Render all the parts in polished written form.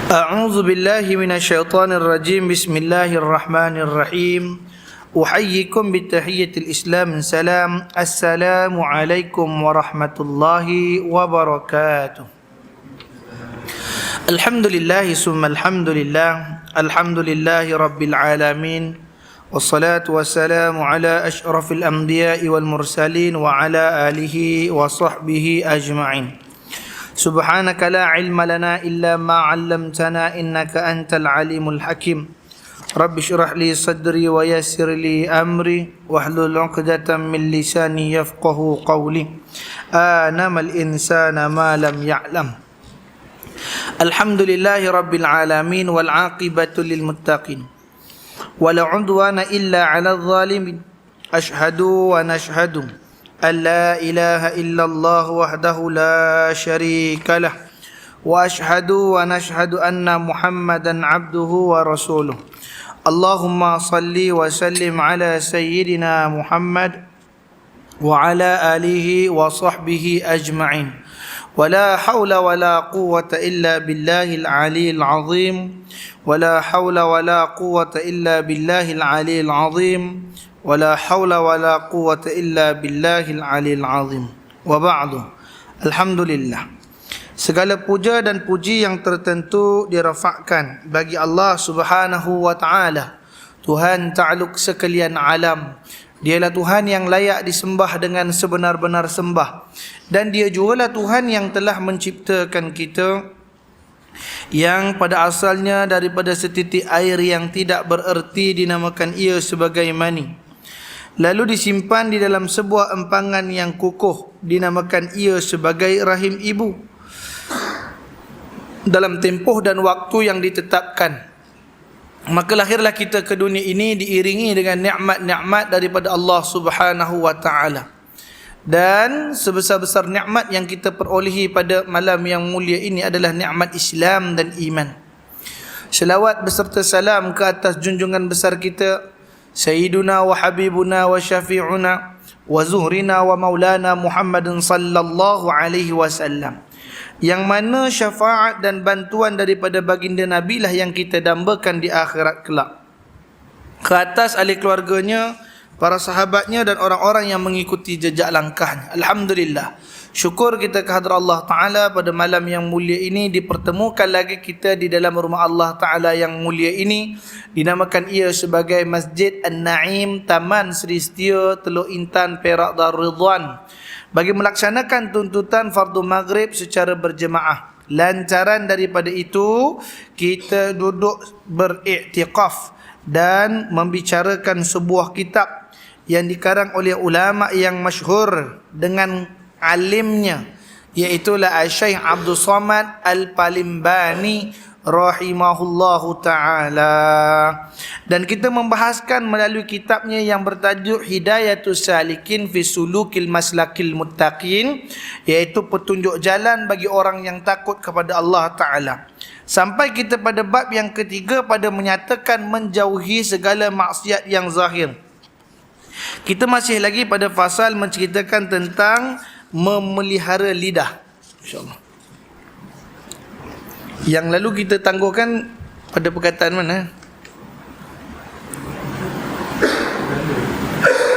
أعوذ بالله من الشيطان الرجيم بسم الله الرحمن الرحيم أحييكم بتحية الإسلام سلام السلام عليكم ورحمة الله وبركاته الحمد لله ثم الحمد لله رب العالمين والصلاة والسلام على أشرف الأنبياء والمرسلين وعلى آله وصحبه أجمعين سبحانك لا علم لنا إلا ما علمتنا إنك أنت العليم الحكيم رب اشرح لي صدري ويسر لي أمري واحلل عقدة من لساني يفقه قولي آنم الإنسان ما لم يعلم الحمد لله رب العالمين والعاقبة للمتقين ولا عدوان إلا على الظالمين أشهد ونشهد أن لا إله إلا الله وحده لا شريك له وأشهد ونشهد أن محمدا عبده ورسوله اللهم صل وسلم على سيدنا محمد وعلى آله وصحبه أجمعين ولا حول ولا قوة إلا بالله العلي العظيم ولا حول ولا قوة إلا بالله العلي العظيم ولا حول ولا قوة إلا بالله العلي العظيم وبعد Alhamdulillah, segala puja dan puji yang tertentu dirafakkan bagi Allah Subhanahu wa Ta'ala, Tuhan Ta'aluk sekalian alam. Dialah Tuhan yang layak disembah dengan sebenar-benar sembah, dan Dia jugalah Tuhan yang telah menciptakan kita, yang pada asalnya daripada setitik air yang tidak bererti dinamakan ia sebagai mani, lalu disimpan di dalam sebuah empangan yang kukuh dinamakan ia sebagai rahim ibu dalam tempoh dan waktu yang ditetapkan. Maka lahirlah kita ke dunia ini diiringi dengan nikmat-nikmat daripada Allah Subhanahu wa Ta'ala. Dan sebesar-besar nikmat yang kita perolehi pada malam yang mulia ini adalah nikmat Islam dan iman. Selawat beserta salam ke atas junjungan besar kita Sayyiduna wa Habibuna wa Syafi'una wa Zuhrina wa Maulana Muhammadin sallallahu alaihi wasallam, yang mana syafaat dan bantuan daripada baginda Nabi lah yang kita dambakan di akhirat kelak, ke atas ahli keluarganya, para sahabatnya dan orang-orang yang mengikuti jejak langkahnya. Alhamdulillah, syukur kita kehadrat Allah Ta'ala pada malam yang mulia ini, dipertemukan lagi kita di dalam rumah Allah Ta'ala yang mulia ini. Dinamakan ia sebagai Masjid An-Naim, Taman Seri Setia, Teluk Intan, Perak, Darul Ridwan, bagi melaksanakan tuntutan fardu maghrib secara berjemaah. Lantaran daripada itu, kita duduk beriktikaf dan membicarakan sebuah kitab yang dikarang oleh ulama yang masyhur dengan alimnya, iaitulah Syekh Abdul Somad Al-Palimbani rahimahullahu ta'ala. Dan kita membahaskan melalui kitabnya yang bertajuk Hidayatus Salikin fi Sulukil Maslakil Muttaqin, iaitu petunjuk jalan bagi orang yang takut kepada Allah Ta'ala. Sampai kita pada bab yang ketiga, pada menyatakan menjauhi segala maksiat yang zahir. Kita masih lagi pada fasal menceritakan tentang memelihara lidah, InsyaAllah. Yang lalu kita tangguhkan pada perkataan mana?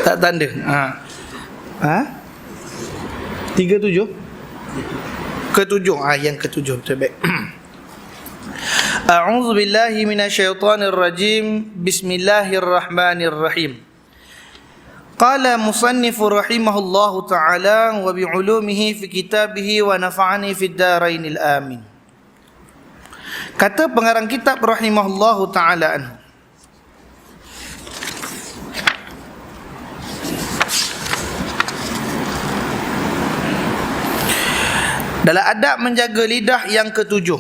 Tak tanda. Ke-7. Yang ke-7, betul baik. A'udzu billahi minasyaitonir rajim. Bismillahirrahmanirrahim. Qala musannifu rahimahullahu ta'ala wa bi'ulumihi fi kitabihi wa nafa'ani fid darainil amin. Kata pengarang kitab rahimahullahu ta'ala anhu, dalam adab menjaga lidah yang ke-7,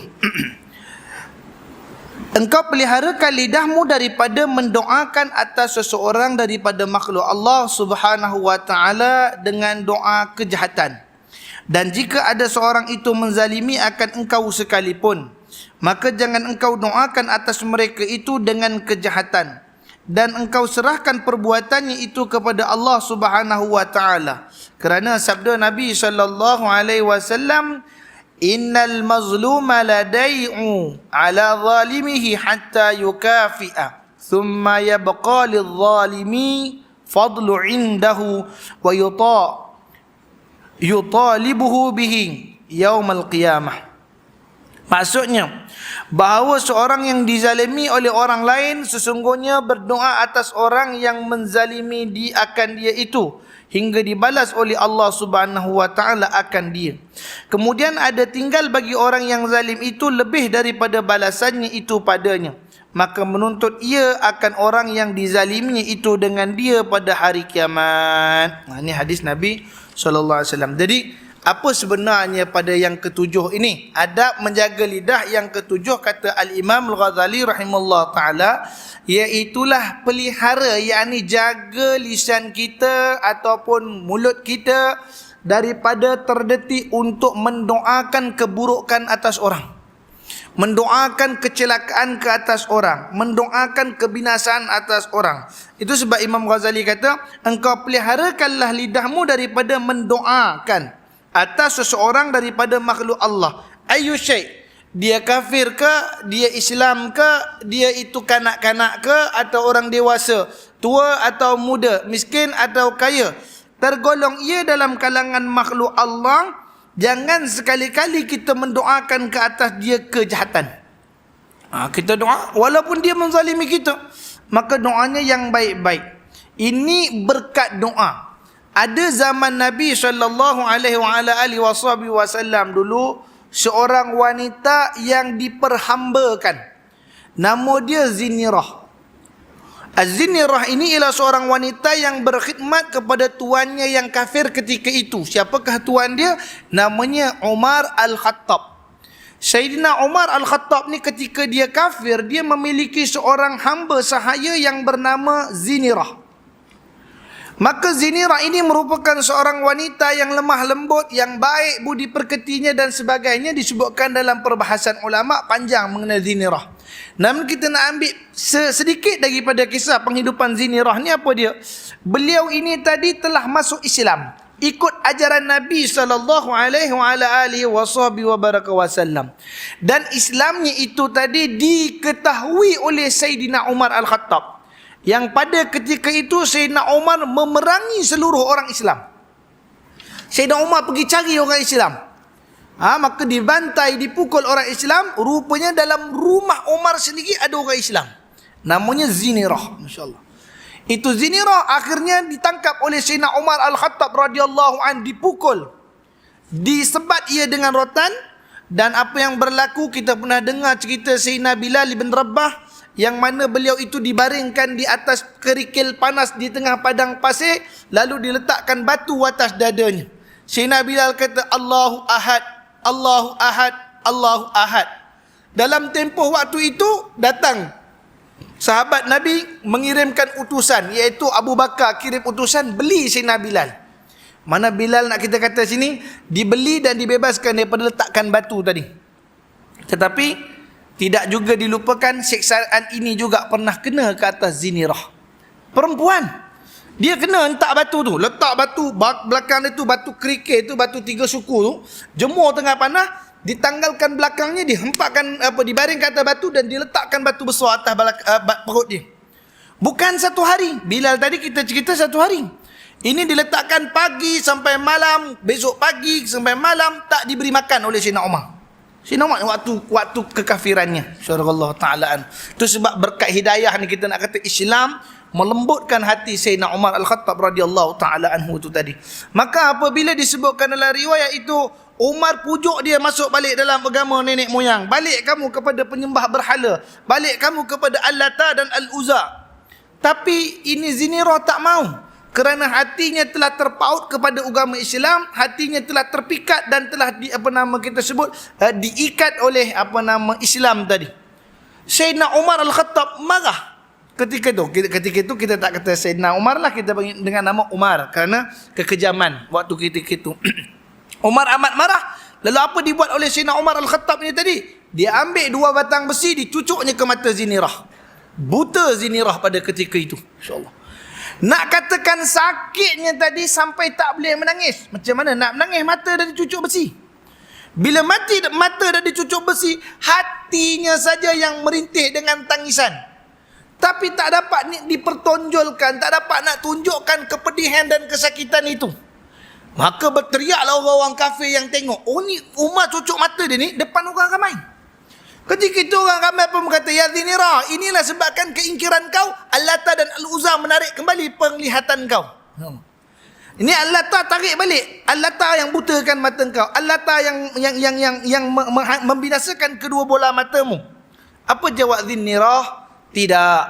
engkau peliharakan lidahmu daripada mendoakan atas seseorang daripada makhluk Allah Subhanahu wa Ta'ala dengan doa kejahatan. Dan jika ada seorang itu menzalimi akan engkau sekalipun, maka jangan engkau doakan atas mereka itu dengan kejahatan, dan engkau serahkan perbuatannya itu kepada Allah Subhanahu wa Ta'ala. Kerana sabda Nabi sallallahu alaihi wasallam, innal mazluma ladai'u ala zalimihi hatta yukafi'a thumma yabqa lidh-dhalimi fadlu indahu wa yutalibuhu bihi yaumal qiyamah. Maksudnya bahawa seorang yang dizalimi oleh orang lain sesungguhnya berdoa atas orang yang menzalimi akan dia itu hingga dibalas oleh Allah Subhanahu wa taala akan dia. Kemudian ada tinggal bagi orang yang zalim itu lebih daripada balasannya itu padanya, maka menuntut ia akan orang yang dizaliminya itu dengan dia pada hari kiamat. Ini hadis Nabi SAW. Jadi apa sebenarnya pada yang ketujuh ini? Adab menjaga lidah yang ketujuh, kata Al-Imam Al-Ghazali rahimahullah ta'ala, iaitulah pelihara, yakni jaga lisan kita ataupun mulut kita daripada terdetik untuk mendoakan keburukan atas orang, mendoakan kecelakaan ke atas orang, mendoakan kebinasaan atas orang. Itu sebab Imam Ghazali kata, engkau peliharakanlah lidahmu daripada mendoakan atas seseorang daripada makhluk Allah. Ayu syai', dia kafir ke, dia Islam ke, dia itu kanak-kanak ke atau orang dewasa, tua atau muda, miskin atau kaya, tergolong ia dalam kalangan makhluk Allah, jangan sekali-kali kita mendoakan ke atas dia kejahatan. Kita doa walaupun dia menzalimi kita, maka doanya yang baik-baik. Ini berkat doa. Ada zaman Nabi SAW dulu seorang wanita yang diperhambakan. Nama dia Zinirah. Az-Zinirah ini ialah seorang wanita yang berkhidmat kepada tuannya yang kafir ketika itu. Siapakah tuan dia? Namanya Umar Al-Khattab. Sayyidina Umar Al-Khattab ni ketika dia kafir, dia memiliki seorang hamba sahaya yang bernama Zinirah. Maka Zinirah ini merupakan seorang wanita yang lemah lembut, yang baik budi pekertinya dan sebagainya. Disebutkan dalam perbahasan ulama panjang mengenai Zinirah. Namun kita nak ambil sedikit daripada kisah penghidupan Zinirah ni. Apa dia? Beliau ini tadi telah masuk Islam, ikut ajaran Nabi SAW. Dan Islamnya itu tadi diketahui oleh Sayyidina Umar Al-Khattab, yang pada ketika itu Sayyidina Umar memerangi seluruh orang Islam. Sayyidina Umar pergi cari orang Islam, maka dibantai, dipukul orang Islam. Rupanya dalam rumah Umar sendiri ada orang Islam, namanya Zinirah. Masya-Allah. Itu Zinirah akhirnya ditangkap oleh Sayyidina Umar Al-Khattab radhiyallahu an, dipukul, disebat ia dengan rotan. Dan apa yang berlaku, kita pernah dengar cerita Sayyidina Bilal bin Rabah, yang mana beliau itu dibaringkan di atas kerikil panas di tengah padang pasir, lalu diletakkan batu atas dadanya. Sayyidina Bilal kata, Allahu Ahad, Allahu Ahad, Allahu Ahad. Dalam tempoh waktu itu datang sahabat Nabi mengirimkan utusan, iaitu Abu Bakar kirim utusan beli Sayyidina Bilal. Mana Bilal nak kita kata sini, dibeli dan dibebaskan daripada letakkan batu tadi. Tetapi tidak juga dilupakan siksaan ini juga pernah kena ke atas Zinirah. Perempuan, dia kena hentak batu tu, letak batu belakang dia tu, batu kerikil tu, batu 3 suku tu, jemur tengah panas, ditanggalkan belakangnya, dihempakkan dibaring ke atas batu dan diletakkan batu besar atas perut dia. Bukan satu hari. Bilal tadi kita cerita satu hari. Ini diletakkan pagi sampai malam, besok pagi sampai malam, tak diberi makan oleh Sayyidina Umar. Sayyidina Umar waktu kekafirannya, insyaallah ta'ala. Itu sebab berkat hidayah ni kita nak kata Islam melembutkan hati Sayyidina Umar Al-Khattab radhiyallahu ta'ala anhu itu tadi. Maka apabila disebutkan dalam riwayat itu, Umar pujuk dia masuk balik dalam agama nenek moyang. Balik kamu kepada penyembah berhala, balik kamu kepada Al-Lata dan Al-Uzza. Tapi ini Zinirah tak mau. Kerana hatinya telah terpaut kepada agama Islam, hatinya telah terpikat dan telah diikat oleh Islam tadi. Sayyidina Umar Al-Khattab marah ketika itu. Ketika itu kita tak kata Sayyidina Umar lah, kita panggil dengan nama Umar kerana kekejaman waktu ketika itu. Umar amat marah. Lalu apa dibuat oleh Sayyidina Umar Al-Khattab ni tadi? Dia ambil 2 batang besi, dicucuknya ke mata Zinirah. Buta Zinirah pada ketika itu. InsyaAllah. Nak katakan sakitnya tadi sampai tak boleh menangis. Macam mana nak menangis, mata dah dicucuk besi. Bila mata dah dicucuk besi, hatinya saja yang merintih dengan tangisan. Tapi tak dapat dipertonjolkan, tak dapat nak tunjukkan kepedihan dan kesakitan itu. Maka berteriaklah orang-orang kafir yang tengok, oh ni Umar cucuk mata dia ni depan orang ramai. Ketika itu orang ramai pun berkata, ya Zinira, inilah sebabkan keingkiran kau, Al-Lata dan Al-Uzza menarik kembali penglihatan kau. Ini Al-Lata tarik balik. Al-Lata yang butakan mata kau. Al-Lata yang membinasakan kedua bola matamu. Apa jawab Zinira? Tidak.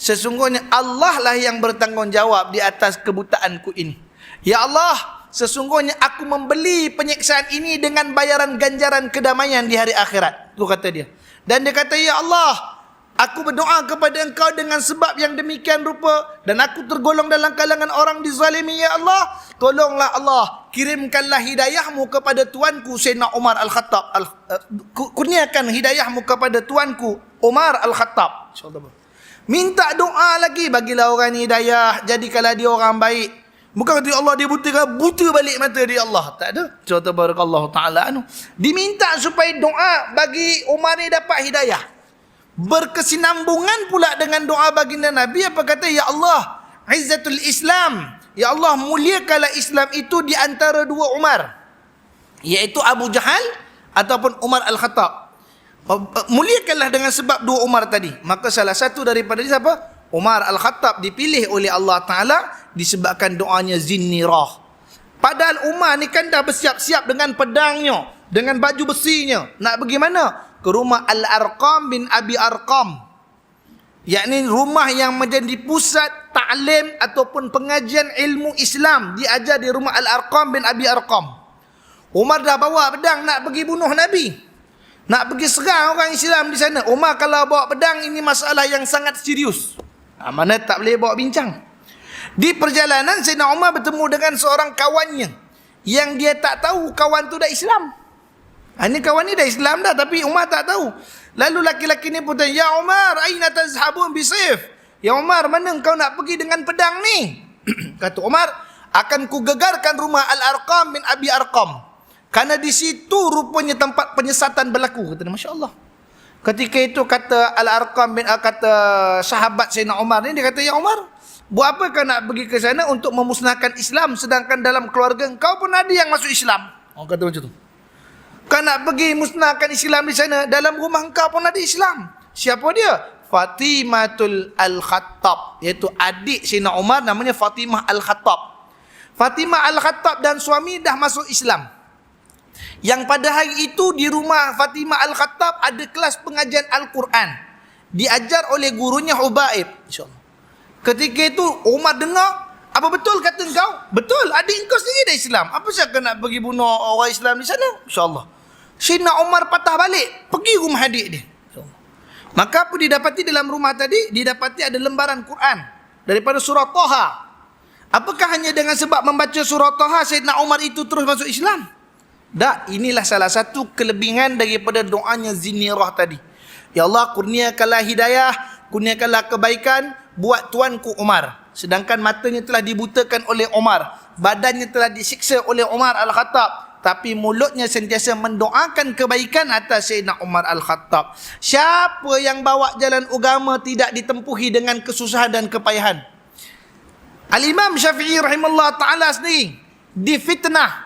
Sesungguhnya Allah lah yang bertanggungjawab di atas kebutaanku ini. Ya Allah, sesungguhnya aku membeli penyiksaan ini dengan bayaran ganjaran kedamaian di hari akhirat. Itu kata dia. Dan dia kata, ya Allah, aku berdoa kepada engkau dengan sebab yang demikian rupa, dan aku tergolong dalam kalangan orang dizalimi. Ya Allah, tolonglah Allah, kirimkanlah hidayahmu kepada tuanku Sayyidina Umar Al-Khattab. Kurniakan hidayahmu kepada tuanku Umar Al-Khattab. Minta doa lagi, bagilah orang ni hidayah, jadikanlah dia orang baik. Bukan kata Allah dia buta balik mata dia, Allah. Tak ada. Contoh barakallahu ta'ala anu. Diminta supaya doa bagi Umar ni dapat hidayah. Berkesinambungan pula dengan doa baginda Nabi. Apa kata? Ya Allah, izzatul Islam. Ya Allah, muliakanlah Islam itu di antara dua Umar. Iaitu Abu Jahal ataupun Umar Al-Khattab. Muliakanlah dengan sebab dua Umar tadi. Maka salah satu daripada dia siapa? Umar Al-Khattab dipilih oleh Allah Ta'ala disebabkan doanya Zinnirah. Padahal Umar ni kan dah bersiap-siap dengan pedangnya, dengan baju besinya. Nak pergi mana? Ke rumah Al-Arqam bin Abi Arqam. Yakni rumah yang menjadi pusat ta'lim ataupun pengajian ilmu Islam. Diajar di rumah Al-Arqam bin Abi Arqam. Umar dah bawa pedang nak pergi bunuh Nabi. Nak pergi serang orang Islam di sana. Umar kalau bawa pedang, ini masalah yang sangat serius. Mana tak boleh bawa bincang. Di perjalanan Sayyidina Umar bertemu dengan seorang kawannya yang dia tak tahu kawan tu dah Islam. Ini kawan ni dah Islam dah, tapi Umar tak tahu. Lalu laki-laki ni pun tanya, ya Umar, aina tazhabun bisayf? Ya Umar, mana kau nak pergi dengan pedang ni? Kata Umar, akan ku gegarkan rumah Al-Arqam bin Abi Arqam. Karena di situ rupanya tempat penyesatan berlaku. Kata dia, Masya Allah. Ketika itu kata Al-Arqam bin kata sahabat Sayyidina Umar ni, dia kata, ya Umar, buat apa kau nak pergi ke sana untuk memusnahkan Islam, sedangkan dalam keluarga kau pun ada yang masuk Islam? Orang kata macam tu. Kau nak pergi musnahkan Islam di sana, dalam rumah kau pun ada Islam. Siapa dia? Fatimatul Al-Khattab, iaitu adik Sayyidina Umar, namanya Fatimah Al-Khattab. Fatimah Al-Khattab dan suami dah masuk Islam. Yang pada hari itu di rumah Fatimah Al-Khattab ada kelas pengajian Al-Quran. Diajar oleh gurunya Hubaib. InsyaAllah. Ketika itu Umar dengar, apa betul kata engkau? Betul, adik engkau sendiri dah Islam. Apa siapa nak pergi bunuh orang Islam di sana? InsyaAllah. Sayyidina Umar patah balik, pergi rumah adik dia. Maka apa didapati dalam rumah tadi? Didapati ada lembaran Quran daripada surah Taha. Apakah hanya dengan sebab membaca surah Taha Sayyidina Umar itu terus masuk Islam? Tak, inilah salah satu kelebihan daripada doanya Zinnirah tadi. Ya Allah, kurniakanlah hidayah, kurniakanlah kebaikan buat tuanku Umar. Sedangkan matanya telah dibutakan oleh Umar, badannya telah disiksa oleh Umar Al-Khattab, tapi mulutnya sentiasa mendoakan kebaikan atas Sayyidina Umar Al-Khattab. Siapa yang bawa jalan agama tidak ditempuhi dengan kesusahan dan kepayahan? Al-Imam Syafi'i rahimahullah ta'ala sendiri difitnah.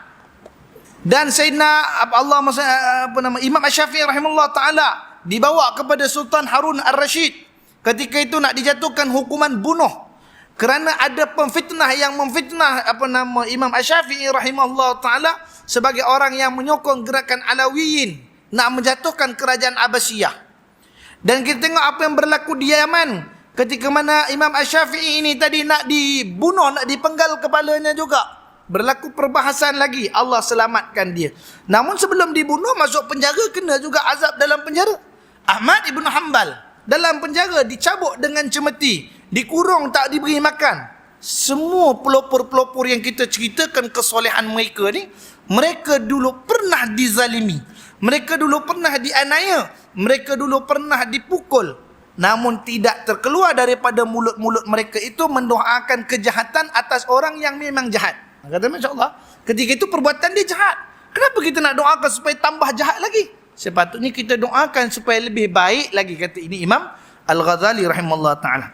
Dan Sayyidina Imam Syafi'i rahimahullah ta'ala dibawa kepada Sultan Harun Ar-Rasyid. Ketika itu nak dijatuhkan hukuman bunuh kerana ada pemfitnah yang memfitnah Imam Syafi'i rahimahullah ta'ala sebagai orang yang menyokong gerakan Alawiyin nak menjatuhkan kerajaan Abbasiyah. Dan kita tengok apa yang berlaku di Yaman ketika mana Imam Syafi'i ini tadi nak dibunuh, nak dipenggal kepalanya juga. Berlaku perbahasan lagi, Allah selamatkan dia. Namun sebelum dibunuh masuk penjara, kena juga azab dalam penjara. Ahmad Ibn Hanbal dalam penjara dicabuk dengan cemeti, dikurung, tak diberi makan. Semua pelopor-pelopor yang kita ceritakan kesolehan mereka ni, mereka dulu pernah dizalimi, mereka dulu pernah dianiaya, mereka dulu pernah dipukul. Namun tidak terkeluar daripada mulut-mulut mereka itu mendoakan kejahatan atas orang yang memang jahat. Kata Masya Allah, ketika itu perbuatan dia jahat. Kenapa kita nak doakan supaya tambah jahat lagi? Sepatutnya kita doakan supaya lebih baik lagi, kata ini Imam Al-Ghazali rahimahullah ta'ala.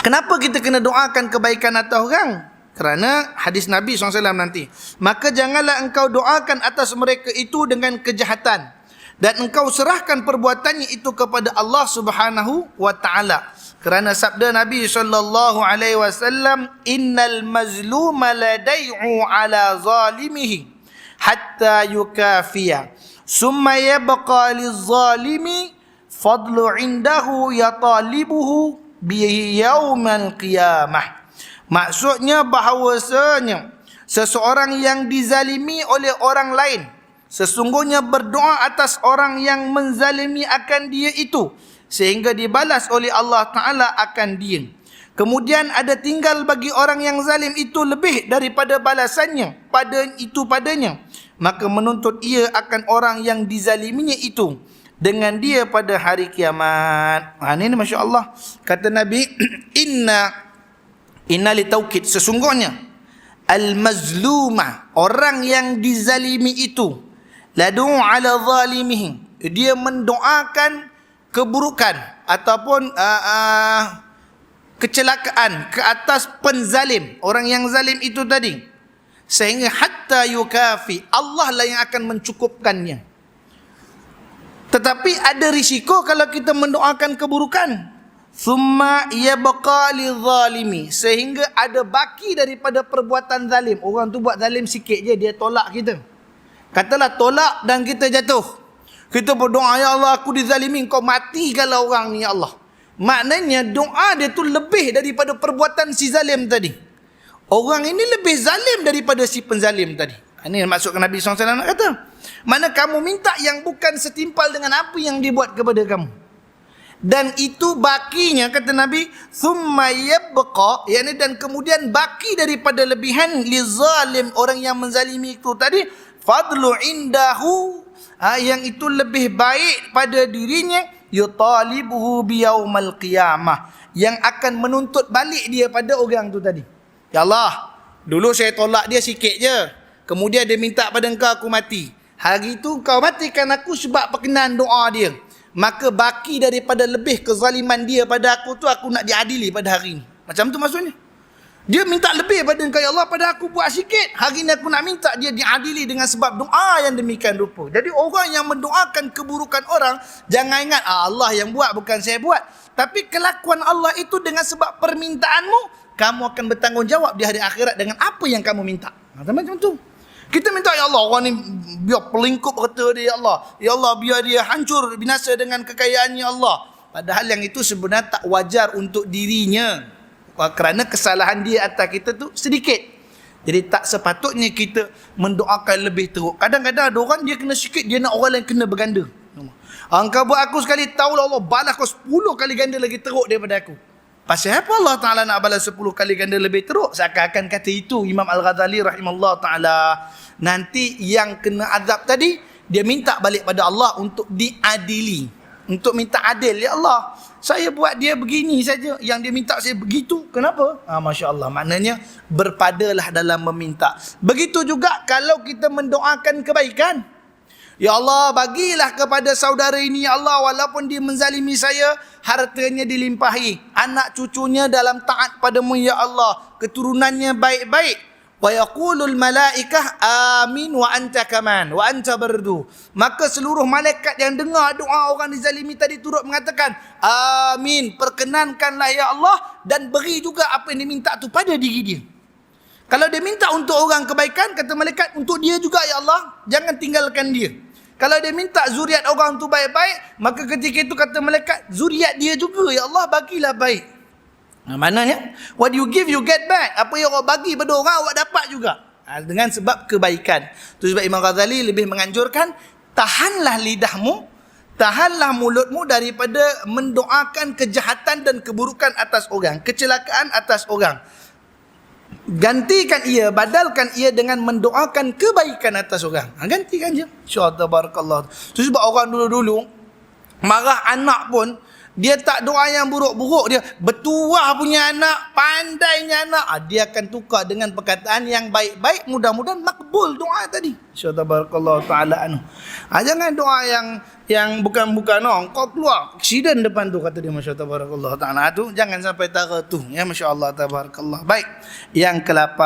Kenapa kita kena doakan kebaikan atas orang? Kerana hadis Nabi SAW nanti. Maka janganlah engkau doakan atas mereka itu dengan kejahatan, dan engkau serahkan perbuatannya itu kepada Allah Subhanahu wa ta'ala. Kerana sabda Nabi SAW, innal mazluma la day'u ala zalimihi hatta yukafiya summa yabqa lizzalimi fadlu indahu yatalibuhu bi yaumal qiyamah. Maksudnya bahawasanya seseorang yang dizalimi oleh orang lain sesungguhnya berdoa atas orang yang menzalimi akan dia itu, sehingga dibalas oleh Allah Ta'ala akan dia. Kemudian ada tinggal bagi orang yang zalim itu lebih daripada balasannya padanya, maka menuntut ia akan orang yang dizaliminya itu dengan dia pada hari kiamat. Ini Masya Allah. Kata Nabi, inna li taukid, sesungguhnya al-mazluma, orang yang dizalimi itu, ladu ala zalimihi, dia mendoakan keburukan ataupun kecelakaan ke atas penzalim, orang yang zalim itu tadi, sehingga hatta yukafi, Allah lah yang akan mencukupkannya. Tetapi ada risiko kalau kita mendoakan keburukan. Thumma yabqa lizzalimi, sehingga ada baki daripada perbuatan zalim. Orang tu buat zalim sikit je, dia tolak kita. Katalah tolak dan kita jatuh. Kita berdoa, ya Allah aku dizalimi, kau matikanlah orang ni ya Allah. Maknanya doa dia tu lebih daripada perbuatan si zalim tadi. Orang ini lebih zalim daripada si penzalim tadi. Ini yang maksud Nabi SAW nak kata. Mana kamu minta yang bukan setimpal dengan apa yang dibuat kepada kamu. Dan itu bakinya, kata Nabi, thumma yabqa, yakni dan kemudian baki daripada lebihan lizalim, orang yang menzalimi itu tadi, fadlu indahu, yang itu lebih baik pada dirinya, yutalibuhu biyaumal qiyamah, yang akan menuntut balik dia pada orang tu tadi. Ya Allah, dulu saya tolak dia sikit je, kemudian dia minta pada engkau aku mati. Hari itu kau matikan aku sebab perkenan doa dia. Maka baki daripada lebih kezaliman dia pada aku tu, aku nak diadili pada hari ini. Macam tu maksudnya. Dia minta lebih pada engkau, ya Allah, pada aku buat sikit. Hari ini aku nak minta dia diadili dengan sebab doa yang demikian rupa. Jadi orang yang mendoakan keburukan orang, jangan ingat Allah yang buat, bukan saya buat. Tapi kelakuan Allah itu dengan sebab permintaanmu, kamu akan bertanggungjawab di hari akhirat dengan apa yang kamu minta. Macam tu. Kita minta, ya Allah, orang ni biar pelingkup harta dia, ya Allah. Ya Allah, biar dia hancur, binasa dengan kekayaannya, ya Allah. Padahal yang itu sebenarnya tak wajar untuk dirinya. Kerana kesalahan dia atas kita tu sedikit. Jadi tak sepatutnya kita mendoakan lebih teruk. Kadang-kadang ada orang dia kena sikit, dia nak orang lain kena berganda. Engkau buat aku sekali, tahulah Allah balas kau 10 kali ganda lagi teruk daripada aku. Pasal apa Allah Ta'ala nak balas 10 kali ganda lebih teruk? Seakan-akan kata itu Imam Al-Ghazali rahimahullah Ta'ala. Nanti yang kena azab tadi, dia minta balik pada Allah untuk diadili, untuk minta adil. Ya Allah, saya buat dia begini saja, yang dia minta saya begitu, kenapa? Masya Allah, maknanya berpadalah dalam meminta. Begitu juga kalau kita mendoakan kebaikan. Ya Allah, bagilah kepada saudara ini, ya Allah, walaupun dia menzalimi saya, hartanya dilimpahi, anak cucunya dalam taat padamu, ya Allah, keturunannya baik-baik. Wa yaqulul malaikah amin wa anta kaman wa anta bardu. Maka seluruh malaikat yang dengar doa orang dizalimi tadi turut mengatakan amin, perkenankanlah ya Allah, dan beri juga apa yang diminta tu pada diri dia. Kalau dia minta untuk orang kebaikan, kata malaikat, untuk dia juga ya Allah, jangan tinggalkan dia. Kalau dia minta zuriat orang tu baik-baik, maka ketika itu kata malaikat, zuriat dia juga ya Allah bagilah baik. Maknanya, what you give you get back. Apa yang awak bagi pada orang, awak dapat juga. Dengan sebab kebaikan. Itu sebab Imam Ghazali lebih menganjurkan, tahanlah lidahmu, tahanlah mulutmu daripada mendoakan kejahatan dan keburukan atas orang, kecelakaan atas orang. Gantikan ia, badalkan ia dengan mendoakan kebaikan atas orang. Gantikan je. InsyaAllah, tabarakallah. Itu sebab orang dulu-dulu, Marah anak pun, dia tak doa yang buruk-buruk, dia bertuah punya anak, pandainya anak, dia akan tukar dengan perkataan yang baik-baik, mudah-mudahan makbul doa tadi. Insyaallah barakallahu taala anhu. Jangan doa yang bukan-bukan, kau keluar aksiden depan tu, kata dia, masyaallah barakallahu taala tu, jangan sampai tara tu ya, masyaallah tabarakallah. Baik, yang ke-8,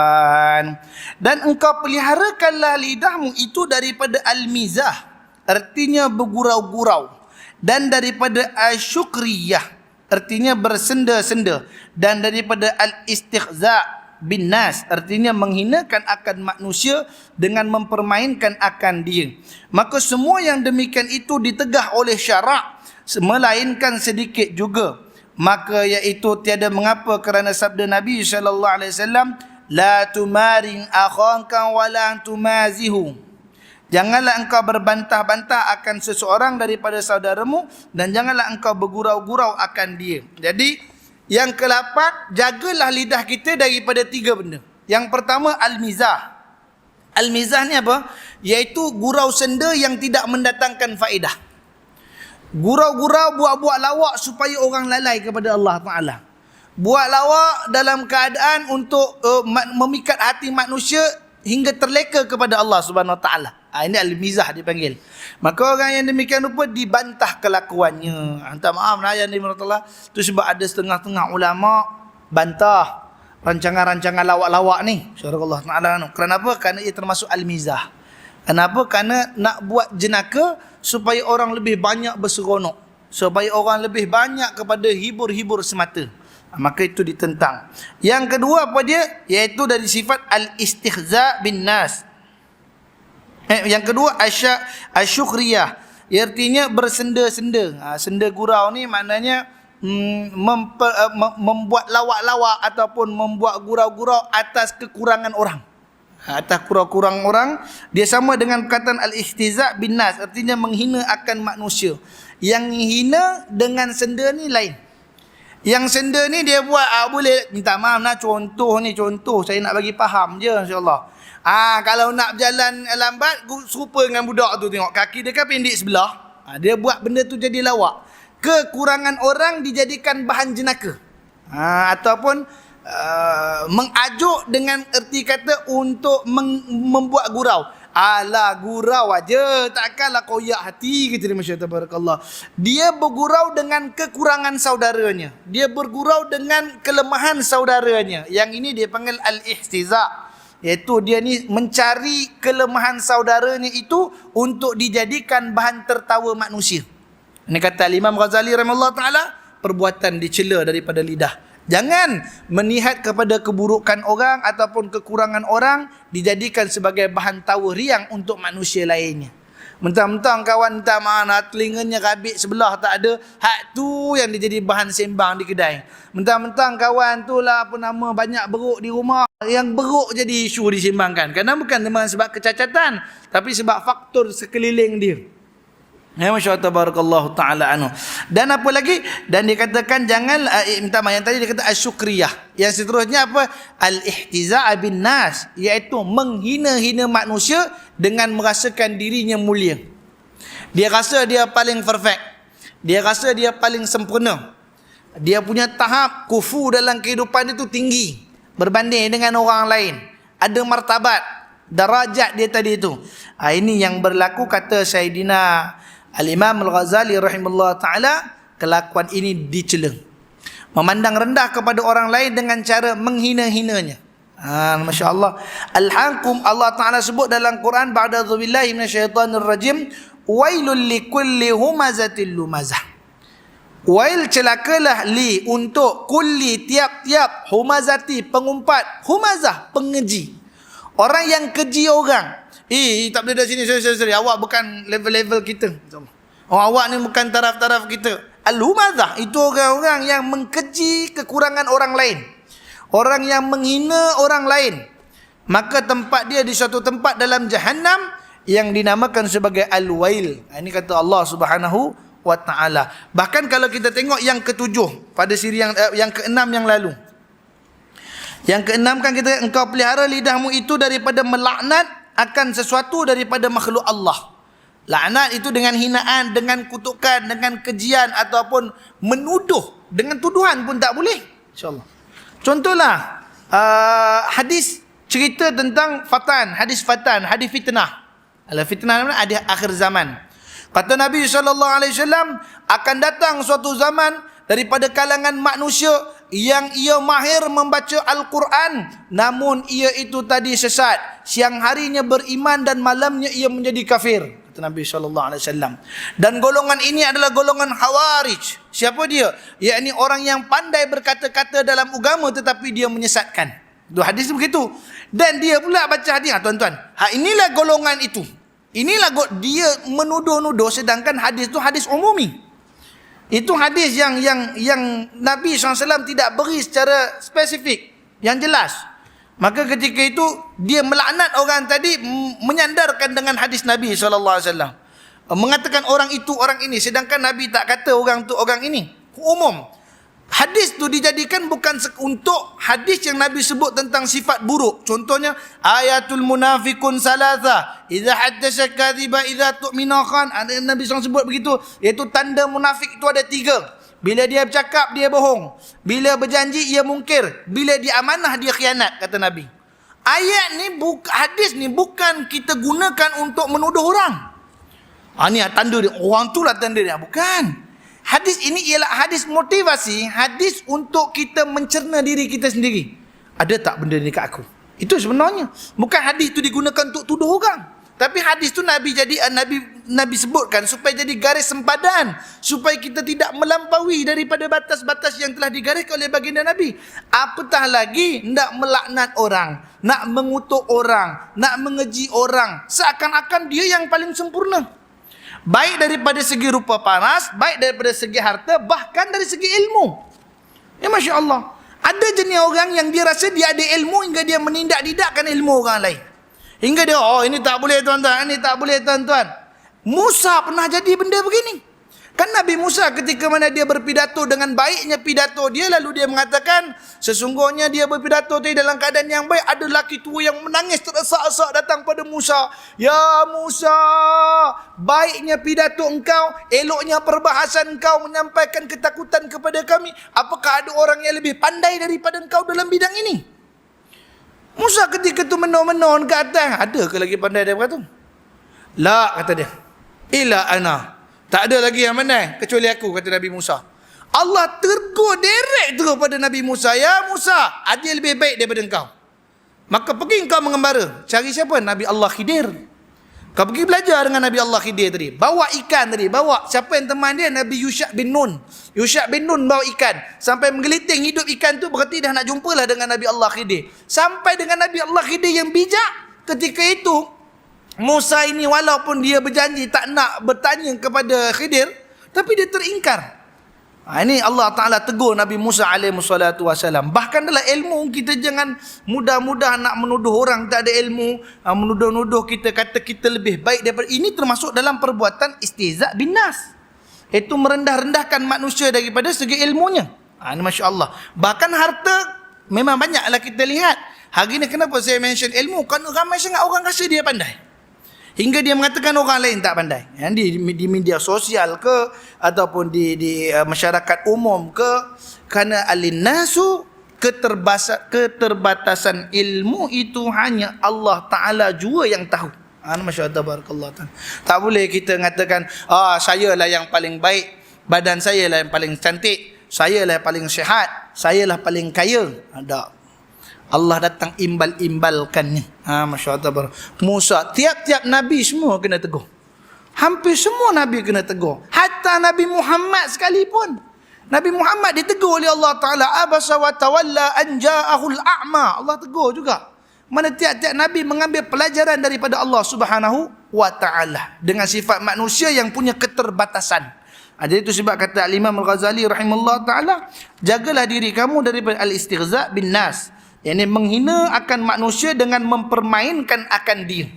dan engkau peliharakanlah lidahmu itu daripada al-mizah, artinya bergurau-gurau, dan daripada asyukriyah, artinya bersenda-senda, dan daripada al-istighza' bin nas, artinya menghinakan akan manusia dengan mempermainkan akan dia. Maka semua yang demikian itu ditegah oleh syarak, melainkan sedikit juga. Maka iaitu tiada mengapa, kerana sabda Nabi sallallahu alaihi wasallam, la tumarin akhaka wa la tumazihu. Janganlah engkau berbantah-bantah akan seseorang daripada saudaramu, dan janganlah engkau bergurau-gurau akan dia. Jadi yang ke-8, jagalah lidah kita daripada 3 benda. Yang pertama al-mizah. Al-mizah ni apa? Iaitu gurau senda yang tidak mendatangkan faedah. Gurau-gurau, buat-buat lawak supaya orang lalai kepada Allah Ta'ala. Buat lawak dalam keadaan untuk memikat hati manusia hingga terleka kepada Allah Subhanahu Wa Taala. Ini al-mizah dipanggil. Maka orang yang demikian rupa dibantah kelakuannya. Minta maaf ya Allah, tu sebab ada setengah-tengah ulama bantah rancangan-rancangan lawak-lawak ni. Syarah Taala. Kenapa? Kerana ia termasuk al-mizah. Kenapa? Kerana nak buat jenaka supaya orang lebih banyak berseronok, supaya orang lebih banyak kepada hibur-hibur semata. Maka itu ditentang. Yang kedua apa dia? Iaitu dari sifat al-istighza' bin nas. Yang kedua asyukriyah, artinya bersenda-senda. Senda gurau ni maknanya membuat lawak-lawak ataupun membuat gurau-gurau atas kekurangan orang. Atas kurang-kurang orang, dia sama dengan perkataan al-istighza' bin nas, artinya menghina akan manusia. Yang hina dengan senda ni lain. Yang senda ni dia buat boleh, minta maaf nak contoh saya nak bagi faham je insya-Allah. Kalau nak berjalan lambat, serupa dengan budak tu, tengok kaki dia kan pendek sebelah. Dia buat benda tu jadi lawak. Kekurangan orang dijadikan bahan jenaka. Ataupun mengajuk dengan erti kata untuk membuat gurau. Alah, gurau aja, takkanlah koyak hati, kata dia, masyaallah tabarakallah. Dia bergurau dengan kekurangan saudaranya, dia bergurau dengan kelemahan saudaranya. Yang ini dia panggil al-ihtiza', iaitu dia ni mencari kelemahan saudaranya itu untuk dijadikan bahan tertawa manusia. Ini kata Imam Ghazali rahimahullah taala, perbuatan dicela daripada lidah. Jangan melihat kepada keburukan orang ataupun kekurangan orang dijadikan sebagai bahan tawa riang untuk manusia lainnya. Mentang-mentang kawan minta maaf, telinganya rabit sebelah tak ada, hak tu yang dia jadi bahan sembang di kedai. Mentang-mentang kawan tu lah apa nama, banyak beruk di rumah, yang beruk jadi isu disembangkan. Kerana bukan memang sebab kecacatan, tapi sebab faktor sekeliling dia. Ya, masyaallah tabarakallahu taala anhu. Dan apa lagi? Dan dikatakan jangan minta maaf, yang tadi dia kata asyukriyah. Yang seterusnya apa? Al-ihtiza' bin nas, iaitu menghina-hina manusia dengan merasakan dirinya mulia. Dia rasa dia paling perfect. Dia rasa dia paling sempurna. Dia punya tahap kufu dalam kehidupan itu tinggi berbanding dengan orang lain. Ada martabat, darajat dia tadi itu. Ini yang berlaku, kata Sayyidina Al-Imam Al-Ghazali rahimahullah ta'ala, kelakuan ini dicela. Memandang rendah kepada orang lain dengan cara menghina-hinanya. Masya Allah. Al-Hakum, Allah Ta'ala sebut dalam Quran, ba'da dzubillahi minasyaitanir rajim, wailul likulli humazatil lumazah. Wail, celakalah li untuk kulli, tiap-tiap, humazati, pengumpat, humazah, pengeji. Orang yang keji orang. Tak boleh dari sini, sorry. Awak bukan level-level kita. Awak ni bukan taraf-taraf kita. Al-humazah, itu orang-orang yang mengkeji kekurangan orang lain. Orang yang menghina orang lain. Maka tempat dia di suatu tempat dalam Jahannam yang dinamakan sebagai Al-Wail. Ini kata Allah Subhanahu wa ta'ala. Bahkan kalau kita tengok yang ke-7 pada siri yang ke-6 yang lalu. Yang ke-6 kan kita, engkau pelihara lidahmu itu daripada melaknat akan sesuatu daripada makhluk Allah. Laknat itu dengan hinaan, dengan kutukan, dengan kejian ataupun menuduh. Dengan tuduhan pun tak boleh. InsyaAllah. Contohlah hadis cerita tentang fatan, hadis fitnah. Fitnah mana? Ada akhir zaman. Kata Nabi SAW, akan datang suatu zaman daripada kalangan manusia yang ia mahir membaca Al-Quran, namun ia itu tadi sesat. Siang harinya beriman dan malamnya ia menjadi kafir. Kata Nabi SAW. Dan golongan ini adalah golongan Khawarij. Siapa dia? Yakni orang yang pandai berkata-kata dalam agama tetapi dia menyesatkan. Itu hadis begitu. Dan dia pula baca hadis. Tuan-tuan, inilah golongan itu. Inilah dia menuduh-nuduh, sedangkan hadis itu hadis umumi. Itu hadis yang Nabi SAW tidak beri secara spesifik, yang jelas. Maka ketika itu dia melaknat orang tadi, menyandarkan dengan hadis Nabi SAW. Mengatakan orang itu orang ini, sedangkan Nabi tak kata orang tu orang ini. Umum. Hadis tu dijadikan bukan untuk hadis yang Nabi sebut tentang sifat buruk. Contohnya ayatul munafikun salatha, idza haddasa kadhiba, idza tu'mina khan. Nabi SAW sebut begitu, iaitu tanda munafik itu ada 3. Bila dia bercakap dia bohong, bila berjanji ia mungkir, bila dia amanah dia khianat, kata Nabi. Ayat ni hadis ni bukan kita gunakan untuk menuduh orang. Ni tanda dia, orang tu lah tanda dia, bukan. Hadis ini ialah hadis motivasi, hadis untuk kita mencerna diri kita sendiri. Ada tak benda ni kat aku? Itu sebenarnya. Bukan hadis tu digunakan untuk tuduh orang. Tapi hadis tu Nabi sebutkan supaya jadi garis sempadan, supaya kita tidak melampaui daripada batas-batas yang telah digariskan oleh baginda Nabi. Apatah lagi nak melaknat orang, nak mengutuk orang, nak mengeji orang, seakan-akan dia yang paling sempurna. Baik daripada segi rupa paras, baik daripada segi harta, bahkan dari segi ilmu. Ya Masya Allah. Ada jenis orang yang dia rasa dia ada ilmu hingga dia menindak-nindakkan ilmu orang lain. Hingga dia, ini tak boleh tuan-tuan, ini tak boleh tuan-tuan. Musa pernah jadi benda begini. Kan Nabi Musa ketika mana dia berpidato dengan baiknya pidato dia, lalu dia mengatakan, sesungguhnya dia berpidato tadi dalam keadaan yang baik. Ada lelaki tua yang menangis terdesak-desak datang pada Musa. Ya Musa, baiknya pidato engkau, eloknya perbahasan engkau menyampaikan ketakutan kepada kami. Apakah ada orang yang lebih pandai daripada engkau dalam bidang ini? Musa ketika itu menon-menon ke atas. Ada ke lagi pandai daripada tu? La, kata dia. Ila ana. Tak ada lagi yang pandai kecuali aku, kata Nabi Musa. Allah tegur direct terus pada Nabi Musa. Ya Musa, ada yang lebih baik daripada engkau. Maka pergi engkau mengembara. Cari siapa? Nabi Allah Khidir. Kau pergi belajar dengan Nabi Allah Khidir tadi. Bawa ikan tadi. Bawa. Siapa yang teman dia? Nabi Yusha' bin Nun. Yusha' bin Nun bawa ikan. Sampai menggeliting hidup ikan tu, berarti dah nak jumpalah dengan Nabi Allah Khidir. Sampai dengan Nabi Allah Khidir yang bijak. Ketika itu, Musa ini walaupun dia berjanji tak nak bertanya kepada Khidir, tapi dia teringkar. Ini Allah Ta'ala tegur Nabi Musa SAW. Bahkan dalam ilmu, kita jangan mudah-mudah nak menuduh orang tak ada ilmu, menuduh-nuduh kita, kata kita lebih baik daripada. Ini termasuk dalam perbuatan istihza' bin nas. Itu merendah-rendahkan manusia daripada segi ilmunya. Ini Masya Allah. Bahkan harta memang banyaklah kita lihat. Hari ni kenapa saya mention ilmu? Kerana ramai sangat orang rasa dia pandai, hingga dia mengatakan orang lain tak pandai. Di media sosial ke, ataupun di masyarakat umum ke. Kerana alinnasu, keterbatasan ilmu itu hanya Allah Ta'ala jua yang tahu. Masya Allah, barakallah. Tak boleh kita mengatakan, saya lah yang paling baik, badan saya lah yang paling cantik, saya lah yang paling sihat, saya lah paling kaya. Tak. Allah datang imbal-imbalkannya. Masya Allah. Musa, tiap-tiap Nabi semua kena tegur. Hampir semua Nabi kena tegur. Hatta Nabi Muhammad sekalipun. Nabi Muhammad ditegur oleh Allah Ta'ala. Abasa wa tawalla an ja'ahul a'ma. Allah tegur juga. Mana tiap-tiap Nabi mengambil pelajaran daripada Allah Subhanahu wa Ta'ala. Dengan sifat manusia yang punya keterbatasan. Jadi itu sebab kata Imam Al-Ghazali rahimahullah ta'ala, jagalah diri kamu daripada al-istighza' bin nas. Yang menghina akan manusia dengan mempermainkan akan dia.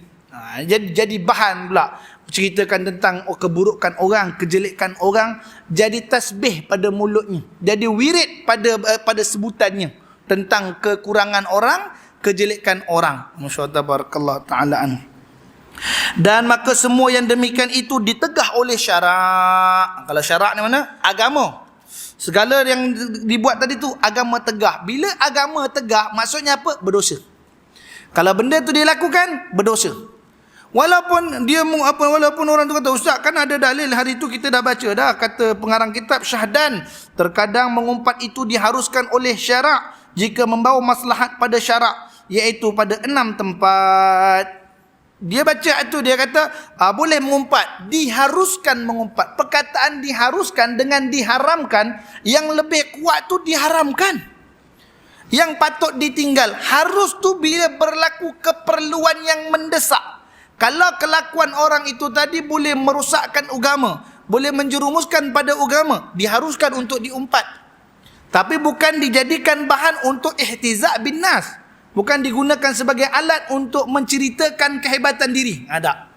Jadi bahan pula ceritakan tentang keburukan orang, kejelekan orang, jadi tasbih pada mulutnya, jadi wirid pada sebutannya tentang kekurangan orang, kejelekan orang. Masya-Allah, barakallahu taala. Dan maka semua yang demikian itu ditegah oleh syarak. Kalau syarak ni mana? Agama. Segala yang dibuat tadi tu agama tegah. Bila agama tegah, maksudnya apa? Berdosa. Kalau benda tu dia lakukan, berdosa. Walaupun walaupun orang tu kata, ustaz kan ada dalil hari tu kita dah baca dah, kata pengarang kitab Syahdan, terkadang mengumpat itu diharuskan oleh syarak jika membawa maslahat pada syarak, iaitu pada 6 tempat. Dia baca itu, dia kata boleh mengumpat, diharuskan mengumpat. Perkataan diharuskan dengan diharamkan, yang lebih kuat tu diharamkan. Yang patut ditinggal. Harus tu bila berlaku keperluan yang mendesak. Kalau kelakuan orang itu tadi boleh merosakkan agama, boleh menjerumuskan pada agama, diharuskan untuk diumpat. Tapi bukan dijadikan bahan untuk ihtiza' bin nas. Bukan digunakan sebagai alat untuk menceritakan kehebatan diri. Ada.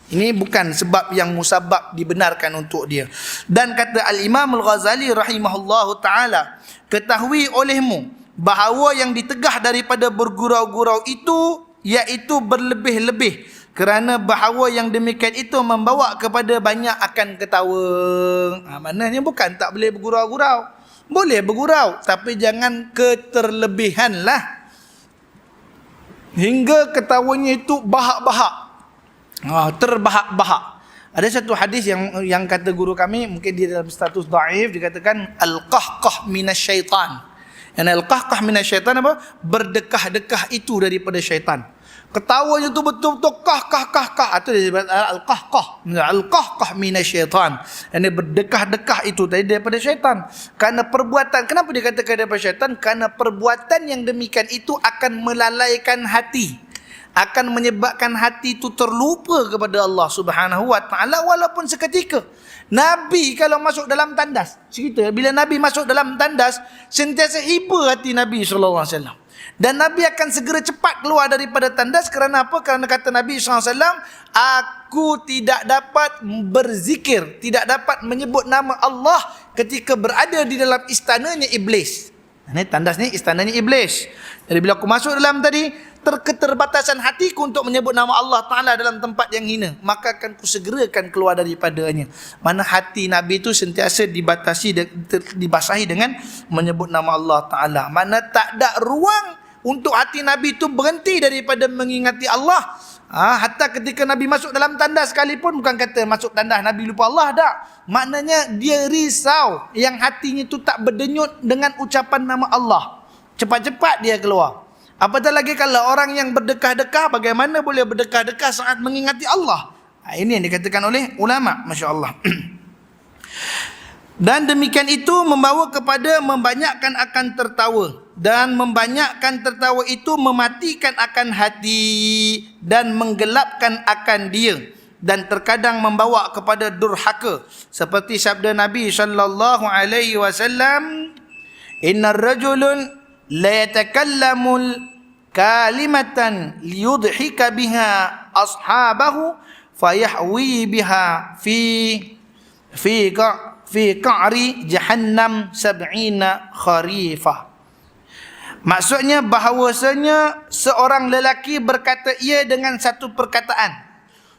Ini bukan sebab yang musabab dibenarkan untuk dia. Dan kata Al-Imam Al-Ghazali rahimahullahu ta'ala, ketahui olehmu bahawa yang ditegah daripada bergurau-gurau itu, iaitu berlebih-lebih. Kerana bahawa yang demikian itu membawa kepada banyak akan ketawa. Maknanya bukan tak boleh bergurau-gurau. Boleh bergurau, tapi jangan keterlebihan lah. Hingga ketawanya itu bahak-bahak, terbahak-bahak. Ada satu hadis yang kata guru kami, mungkin dia dalam status dhaif, dikatakan al-qahqah minasyaitan. Yang al-qahqah minasyaitan apa? Berdekah-dekah itu daripada syaitan. Ketawanya tu betul-betul kah. Itu dia sebut al-qahqah. Al-qahqah minasyaitan. Yang berdekah-dekah itu tadi daripada syaitan. Kerana perbuatan, kenapa dia katakan daripada syaitan? Kerana perbuatan yang demikian itu akan melalaikan hati. Akan menyebabkan hati itu terlupa kepada Allah Subhanahu wa ta'ala walaupun seketika. Nabi kalau masuk dalam tandas, cerita bila Nabi masuk dalam tandas, sentiasa hiba hati Nabi SAW. Dan Nabi akan segera cepat keluar daripada tandas. Kerana apa? Kerana kata Nabi SAW, aku tidak dapat berzikir, tidak dapat menyebut nama Allah ketika berada di dalam istananya iblis. Ini tandas ni istananya iblis. Jadi bila aku masuk dalam tadi, keterbatasan hatiku untuk menyebut nama Allah Ta'ala dalam tempat yang hina, maka akan kusegerakan keluar daripadanya. Mana hati Nabi itu sentiasa dibasahi dengan menyebut nama Allah Ta'ala. Mana tak ada ruang untuk hati Nabi itu berhenti daripada mengingati Allah. Hatta ketika Nabi masuk dalam tandas sekalipun, bukan kata masuk tandas Nabi lupa Allah, tak. Maknanya dia risau yang hatinya itu tak berdenyut dengan ucapan nama Allah. Cepat-cepat dia keluar. Apatah lagi kalau orang yang berdekah-dekah, bagaimana boleh berdekah-dekah saat mengingati Allah? Ini yang dikatakan oleh ulama, Masya Allah. Dan demikian itu membawa kepada membanyakkan akan tertawa. Dan membanyakkan tertawa itu mematikan akan hati dan menggelapkan akan dia. Dan terkadang membawa kepada durhaka. Seperti sabda Nabi SAW, Innar rajulun la yatakallamul kalimatan liyudhika biha ashabahu fayahwi biha fi qa'ri jahannam 70 kharifah. Maksudnya bahawasanya seorang lelaki berkata ia dengan satu perkataan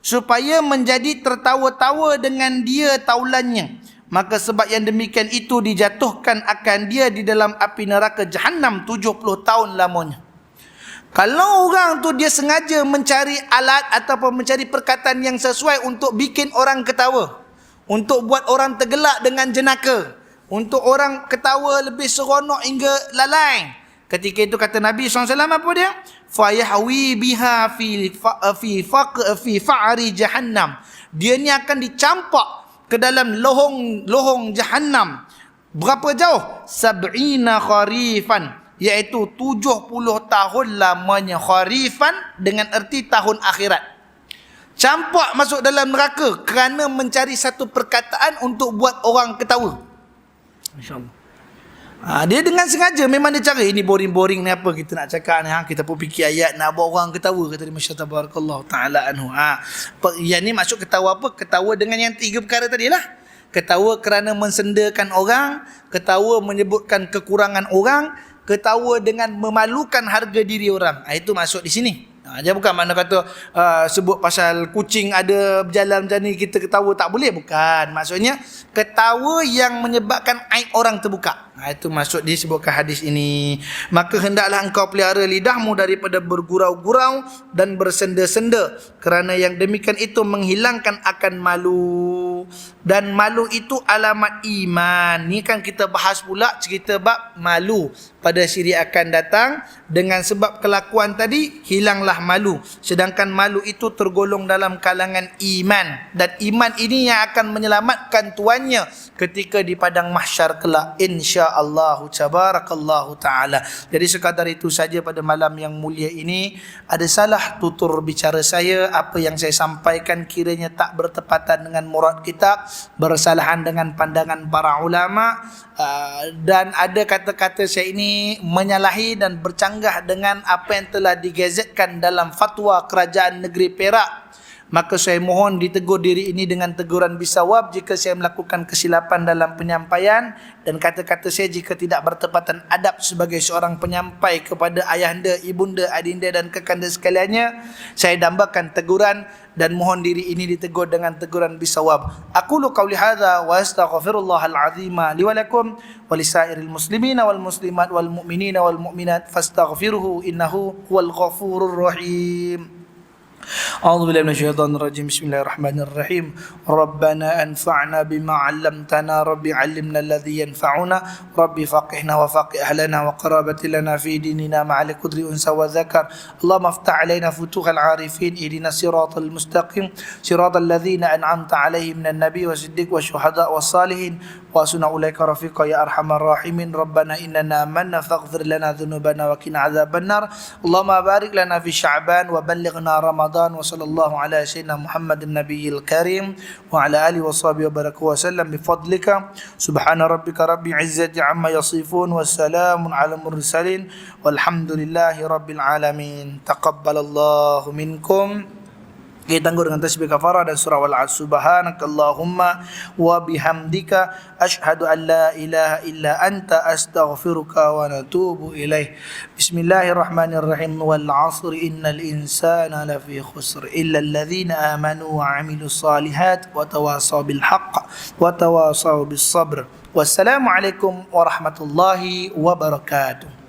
supaya menjadi tertawa-tawa dengan dia taulannya, maka sebab yang demikian itu dijatuhkan akan dia di dalam api neraka Jahannam 70 tahun lamanya. Kalau orang tu dia sengaja mencari alat ataupun mencari perkataan yang sesuai untuk bikin orang ketawa, untuk buat orang tergelak dengan jenaka, untuk orang ketawa lebih seronok hingga lalai, ketika itu kata Nabi SAW apa dia? Fayahwi biha fi fa'ri jahannam. Dia ni akan dicampak ke dalam lohong Jahannam. Berapa jauh? 70 kharifan, iaitu 70 tahun lamanya. Kharifan dengan erti tahun akhirat. Campak masuk dalam neraka kerana mencari satu perkataan untuk buat orang ketawa. Masya-Allah. Dia dengan sengaja memang dia cari ini boring-boring ni apa kita nak cakap ni, kita pun fikir ayat nak buat orang ketawa, kata dia Masya tabarakallah taala anhu. Yang ni maksud ketawa apa? Ketawa dengan yang 3 perkara tadilah. Ketawa kerana mensendakan orang, ketawa menyebutkan kekurangan orang, ketawa dengan memalukan harga diri orang. Itu maksud di sini. Dia bukan makna kata sebut pasal kucing ada berjalan macam ni kita ketawa tak boleh, bukan. Maksudnya ketawa yang menyebabkan aib orang terbuka. Itu maksud disebutkan hadis ini. Maka hendaklah engkau pelihara lidahmu daripada bergurau-gurau dan bersenda-senda, kerana yang demikian itu menghilangkan akan malu, dan malu itu alamat iman. Ni kan kita bahas pula cerita bab malu pada siri akan datang. Dengan sebab kelakuan tadi hilanglah malu, sedangkan malu itu tergolong dalam kalangan iman, dan iman ini yang akan menyelamatkan tuannya ketika di padang mahsyar kelak, insya-Allah tabarakallahu taala. Jadi sekadar itu saja pada malam yang mulia ini. Ada salah tutur bicara saya, apa yang saya sampaikan kiranya tak bertepatan dengan murad kitab, bersalahan dengan pandangan para ulama, dan ada kata-kata saya ini menyalahi dan bercanggah dengan apa yang telah digazetkan dalam fatwa Kerajaan Negeri Perak, maka saya mohon ditegur diri ini dengan teguran bisawab jika saya melakukan kesilapan dalam penyampaian, dan kata-kata saya jika tidak bertepatan adab sebagai seorang penyampai kepada ayahanda, ibunda, adinda dan kekanda sekaliannya, saya dambakan teguran dan mohon diri ini ditegur dengan teguran bisawab. Aqulu qawli hadza wa astaghfirullahal azim li wa lakum wa lisairil muslimina wal muslimat wal mu'minina wal mu'minat fastaghfiruhu innahu huwal ghafurur rahim. أعوذ بالله من الشيطان الرجيم بسم الله الرحمن الرحيم ربنا أنفعنا بما علمتنا ربي علمنا الذي ينفعنا ربي فقهنا وفقه أهلنا وقرابة لنا في ديننا مع القدر أنثى وذكر اللهم افتح علينا فتوح العارفين اهدنا الصراط المستقيم صراط الذين أنعمت عليهم من النبي والصديق والشهداء والصالحين وحسن أولئك رفيقا يا أرحم الراحمين ربنا إننا آمنا فاغفر لنا ذنوبنا وقنا عذاب النار اللهم بارك لنا في شعبان وبلغنا رمضان وصلى الله على سيدنا محمد النبي الكريم وعلى آله وصحبه وبارك وسلم بفضلك سبحان ربك رب العزة عما يصفون والسلام على المرسلين والحمد لله رب العالمين تقبل الله منكم. Kita tangguh dengan tasbih kafarah dan surah Wal-'Asr. Subhanakallahumma wa bihamdika asyhadu an la ilaha illa anta astaghfiruka wa natubu ilaih. Bismillahirrahmanirrahim. Wal-'asr innal insana lafi khusr illa alladhina amanu wa 'amilus salihat wa tawasaw bil haqq wa tawasaw bis sabr. Wassalamualaikum warahmatullahi wabarakatuh.